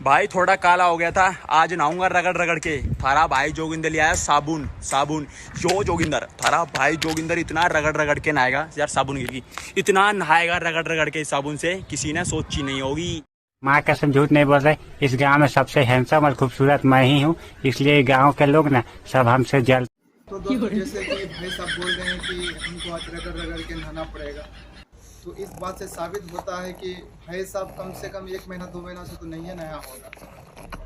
भाई थोड़ा काला हो गया था, आज नहाऊंगा रगड़ रगड़ के। थारा भाई जोगिंदर लिया है साबुन। साबुन जो जोगिंदर, थारा भाई जोगिंदर इतना रगड़ रगड़ के नहाएगा यार, साबुन गिर गई, इतना नहाएगा रगड़ रगड़ के साबुन से, किसी ने सोची नहीं होगी। माँ कसम झूठ नहीं बोल रहे। इस गांव में सबसे हैंडसम और खूबसूरत मैं ही हूँ, इसलिए गांव के लोग ना सब हमसे जल। तो दोस्तों, जैसे कि भाई साहब बोल रहे हैं कि हमको आज रगड़ रगड़ के नहाना पड़ेगा, तो इस बात से साबित होता है कि भाई साहब कम से कम 1 महीना 2 महीना से तो नहीं नहाया होगा।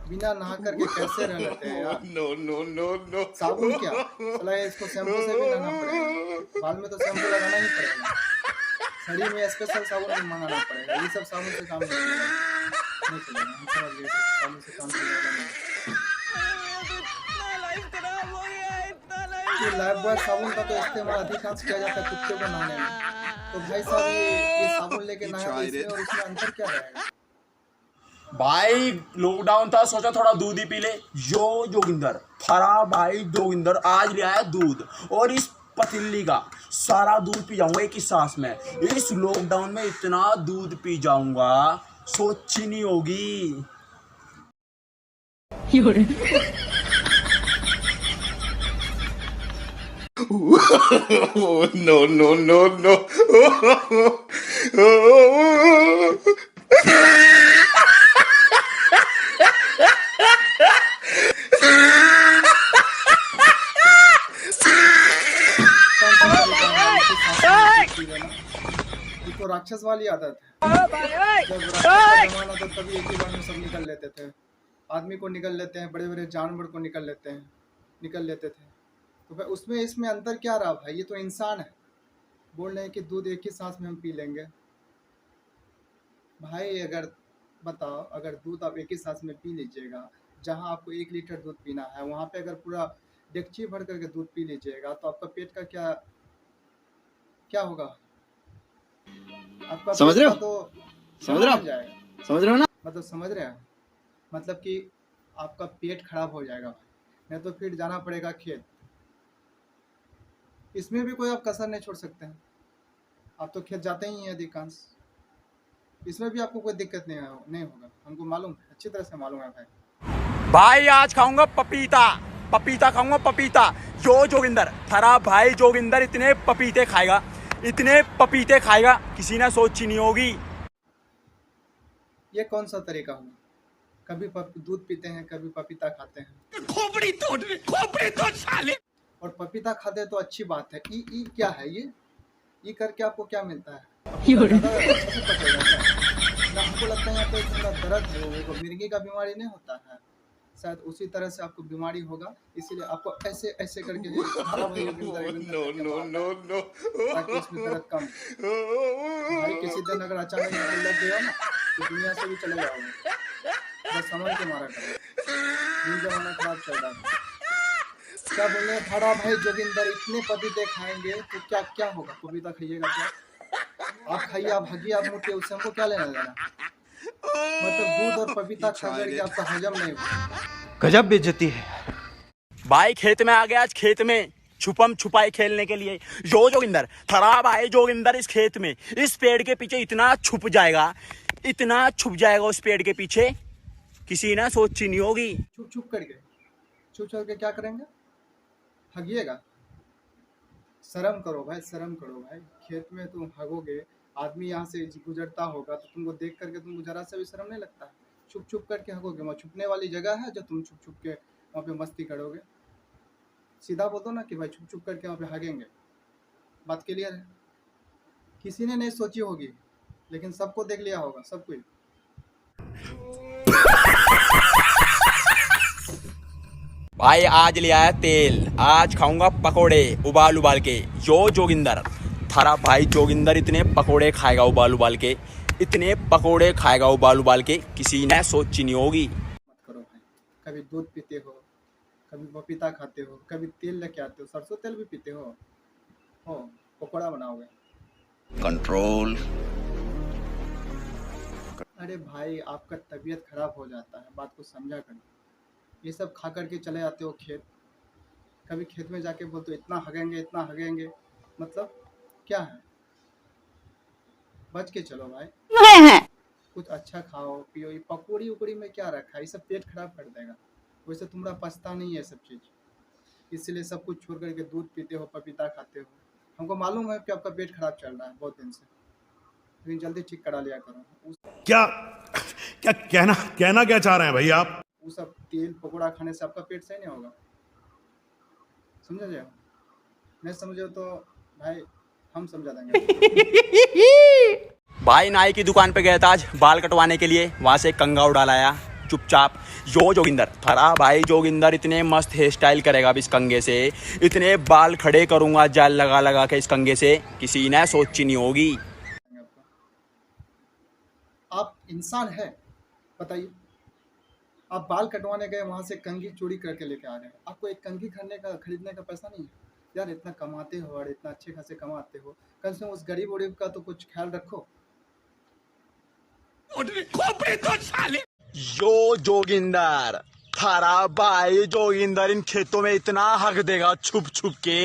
बिना नहा करके कैसे रह लेते हैं यार। नो नो नो नो, साबुन क्या चला है, इसको शैम्पू से भी नहाना पड़ेगा। बाल में तो शैम्पू लगाना ही पड़ेगा, शरीर में स्पेशल साबुन मंगाना पड़ेगा। ये सब साबुन से काम नहीं चलेगा, हम समझ गए, साबुन से काम चलेगा नहीं। लाइफ बॉय साबुन का तो इस्तेमाल अधिकांश किया जाता है कुत्ते को नहाने में। तो भाई साहब ये साबुन लेके नहाया तो इसमें और इसमें अंतर क्या रहेगा? भाई लॉकडाउन था, सोचा थोड़ा दूध ही पी ले। जो जोगिंदर, थारा भाई जोगिंदर आज लिया है दूध, और इस पतीली का सारा दूध पी जाऊंगा एक ही सांस में। इस लॉकडाउन में इतना दूध पी जाऊंगा, सोची नहीं होगी। No, no, no, no. ये तो राक्षस वाली आदत है। जब राक्षस का जमाना था तभी एक ही बार में सब निकल लेते थे। आदमी को निकल लेते हैं, बड़े बड़े जानवर को निकल लेते थे। तो भाई उसमें इसमें अंतर क्या रहा भाई? ये तो इंसान है। बोल रहे हैं कि दूध एक ही सांस में हम पी लेंगे। भाई अगर बताओ, अगर दूध आप एक ही सांस में पी लीजिएगा, जहां आपको 1 लीटर दूध पीना है वहां पे अगर पूरा डेगची भर करके दूध पी लीजिएगा तो आपका पेट का क्या होगा? आपका समझ रहे हो? तो समझ रहे हो? जाएगा। समझ रहे हो ना? मतलब समझ रहे हैं, मतलब कि आपका पेट खराब हो जाएगा भाई, नहीं तो फिर जाना पड़ेगा खेत। इसमें भी कोई आप कसर नहीं छोड़ सकते हैं। आप तो खेत जाते ही हैं अधिकांश, इसमें भी आपको कोई दिक्कत नहीं होगा। हमको मालूम है, अच्छी तरह से मालूम है भाई। भाई आज खाऊंगा पपीता, पपीता खाऊंगा पपीता। जो जोगिंदर, थारा भाई जोगिंदर इतने पपीते खाएगा, इतने पपीते खाएगा, किसी ने सोची नहीं होगी। ये कौन सा तरीका हुआ? कभी दूध पीते हैं, कभी पपीता खाते हैं। खोपड़ी तोड़ साले। और पपीता खाते हैं तो अच्छी बात है। ई क्या है ये करके आपको क्या मिलता है? ना हमको लगता है यहाँ पे थोड़ा दर्द है, वो मिर्गी का बीमारी नहीं होता है, शायद उसी तरह से आपको बीमारी होगा, इसीलिए आपको ऐसे ऐसे करके नो नो नो नो, ताकि इसमें दर्द कम। भाई किसी दिन अगर अचानक लग गया ना तो दुनिया से भी चले जाओगे। बस समझ के मारा करो, जमाना खराब चल रहा है। क्या बोले थारा भाई जोगिंदर इतने पपीते खाएंगे तो क्या क्या होगा? पपीता खाइएगा क्या? आप खाइए, आप भागिए, आप मुठिए, उससे हमको क्या लेना देना? मतलब दूध और पपीता खा करके आपका हजम नहीं होगा। गजब बेइज्जती है। भाई खेत में आ गया आज, खेत में छुपम छुपाई खेलने के लिए। जो जोगिंदर, थारा भाई जोगिंदर इस खेत में, इस पेड़ के पीछे इतना छुप जाएगा, इतना छुप जाएगा उस पेड़ के पीछे, किसी ने सोची नहीं होगी। छुप करके क्या करेंगे? हगिएगा? शर्म करो भाई, शर्म करो भाई। खेत में तुम हगोगे, आदमी यहाँ से गुजरता होगा तो तुमको देख करके तुमको जरा सा भी शर्म नहीं लगता है? छुप करके हगोगे? वहाँ छुपने वाली जगह है जो तुम छुप के वहाँ पे मस्ती करोगे? सीधा बोल दो ना कि भाई छुप करके वहाँ पे हगेंगे। बात क्लियर है? किसी ने नहीं सोची होगी, लेकिन सबको देख लिया होगा, सब कोई। भाई आज लिया है तेल, आज खाऊंगा पकोड़े उबाल के। जो जोगिंदर, थारा भाई जोगिंदर इतने पकोड़े खाएगा उबाल के, इतने पकोड़े खाएगा उबाल के, किसी ने सोची नहीं होगी। मत करो भाई, कभी दूध पीते हो, कभी पपीता खाते हो, कभी तेल लेके आते हो, सरसों तेल भी पीते हो पकोड़ा बनाओगे। कंट्रोल। अरे भाई आपका तबीयत खराब हो जाता है, बात को समझा कर। ये सब खा करके चले आते हो खेत, कभी खेत में जाके बोलते हो इतना हगेंगे, मतलब क्या है? बच के चलो भाई। कुछ अच्छा खाओ पियो। ये पकौड़ी उकौड़ी में क्या रखा है, ये सब पेट खराब कर देगा। वैसे तुम्हारा पछता नहीं है सब चीज़, इसलिए सब कुछ छोड़ करके दूध पीते हो, पपीता खाते हो। हमको मालूम है कि आपका पेट खराब चल रहा है बहुत दिन से, लेकिन जल्दी ठीक करा लिया करो। क्या क्या कहना क्या चाह रहे हैं भाई आप? वो सब तेल पकौड़ा खाने से आपका पेट सही नहीं होगा, समझे जाओ। नहीं समझो तो भाई हम समझा देंगे। भाई नाई की दुकान पे गया था आज बाल कटवाने के लिए, वहाँ से कंगा उड़ा लाया चुपचाप। यो जोगिंदर फरा भाई जोगिंदर इतने मस्त हेयर स्टाइल करेगा अब इस कंगे से, इतने बाल खड़े करूँगा जाल लगा लगा के इस कंगे से, किसी ने सोची नहीं होगी। आप इंसान है बताइए, आप बाल कटवाने गए वहाँ से कंघी चोरी करके लेके आ गए। आपको एक कंघी खरीदने का पैसा नहीं है यार। इतना कमाते हो और इतना अच्छे खासे कमाते हो, कम से कम उस गरीब वरीब का तो कुछ ख्याल रखो। यो जोगिंदर थारा भाई जोगिंदर इन खेतों में इतना हक देगा छुप छुप के,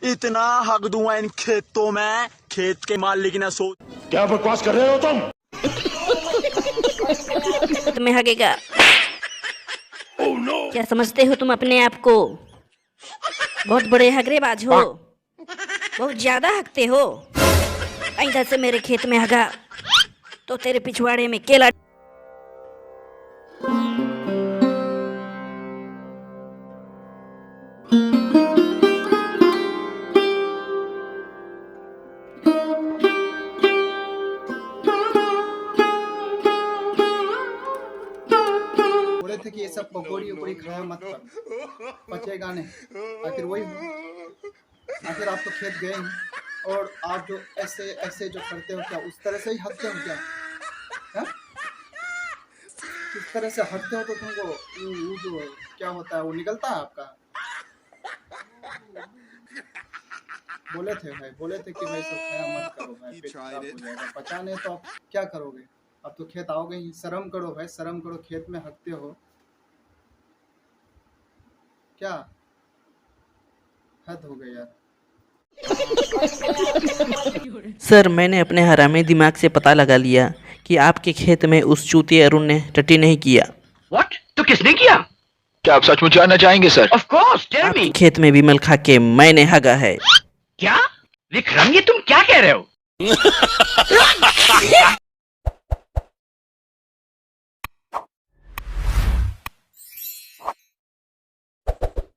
इतना हक दूंगा इन खेतों में, खेत के मालिक ने सोच। क्या बकवास कर रहे हो तुम? तुम्हें हगेगा। क्या समझते हो तुम अपने आप को? बहुत बड़े हगरेबाज हो, बहुत ज्यादा हकते हो। इधर से मेरे खेत में हगा तो तेरे पिछवाड़े में केला। बोले थे कि ये सब पकौड़ी उकौड़ी खाया मत करो, पचेगा नहीं। आखिर वही हो, आखिर आप तो खेत गए हैं और आप जो ऐसे ऐसे जो करते हो, क्या उस तरह से ही हंसते हो क्या? हाँ? किस तरह से हटते हो तो तुमको वो जो क्या होता है वो निकलता है आपका। बोले थे कि भाई सब खाया मत करो भाई, पेट खराब हो जाएगा। पचा नहीं तो आप क्या करोगे? अब तो खेत आओगे ही, शर्म करो भाई, शर्म करो। खेत में हकते हो क्या? हद हो गई यार। सर, मैंने अपने हरामी दिमाग से पता लगा लिया कि आपके खेत में उस चूतिए अरुण ने टट्टी नहीं किया। व्हाट? तो किसने किया? क्या आप सचमुच जानना चाहेंगे sir? Of course, tell me. खेत में विमल खा के मैंने हगा है। क्या विक्रम, ये तुम क्या कह रहे हो?